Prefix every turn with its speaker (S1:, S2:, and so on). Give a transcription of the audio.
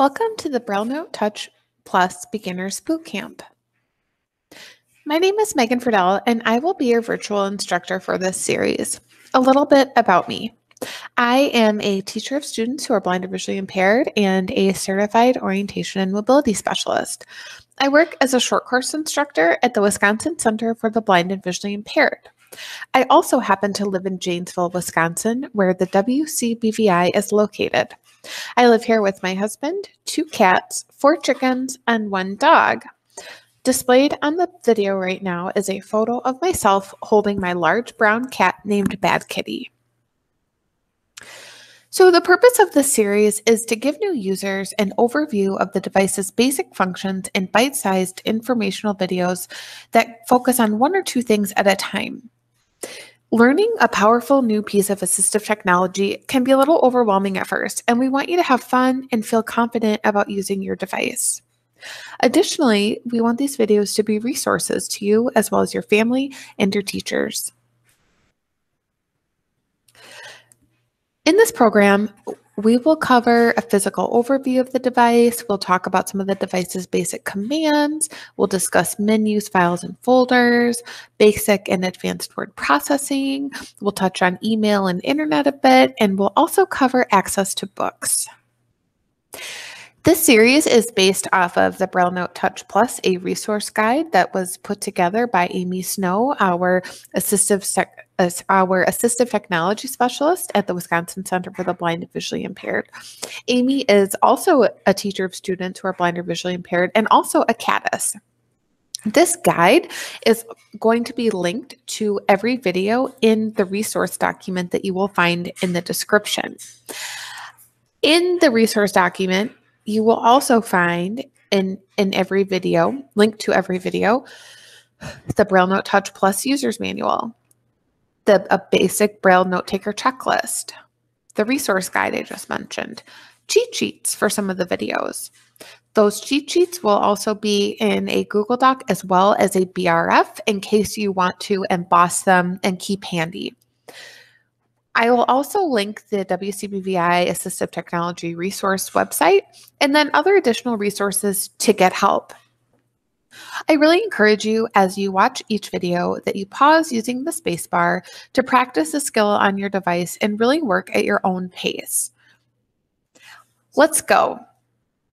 S1: Welcome to the BrailleNote Touch Plus Beginners Bootcamp. My name is Megan Friedel, and I will be your virtual instructor for this series. A little bit about me. I am a teacher of students who are blind or visually impaired and a certified orientation and mobility specialist. I work as a short course instructor at the Wisconsin Center for the Blind and Visually Impaired. I also happen to live in Janesville, Wisconsin, where the WCBVI is located. I live here with my husband, 2 cats, 4 chickens, and 1 dog. Displayed on the video right now is a photo of myself holding my large brown cat named Bad Kitty. So the purpose of this series is to give new users an overview of the device's basic functions in bite-sized informational videos that focus on 1 or 2 things at a time. Learning a powerful new piece of assistive technology can be a little overwhelming at first, and we want you to have fun and feel confident about using your device. Additionally, we want these videos to be resources to you as well as your family and your teachers. In this program, we will cover a physical overview of the device. We'll talk about some of the device's basic commands. We'll discuss menus, files, and folders, basic and advanced word processing. We'll touch on email and internet a bit, and we'll also cover access to books. This series is based off of the BrailleNote Touch Plus, a resource guide that was put together by Amy Snow, our assistive technology specialist at the Wisconsin Center for the Blind and Visually Impaired. Amy is also a teacher of students who are blind or visually impaired and also a caddis. This guide is going to be linked to every video in the resource document that you will find in the description. In the resource document, you will also find in every video, linked to every video, the BrailleNote Touch Plus User's Manual, a basic Braille note taker checklist, the resource guide I just mentioned, cheat sheets for some of the videos. Those cheat sheets will also be in a Google Doc as well as a BRF in case you want to emboss them and keep handy. I will also link the WCBVI Assistive Technology Resource website and then other additional resources to get help. I really encourage you as you watch each video that you pause using the spacebar to practice a skill on your device and really work at your own pace. Let's go.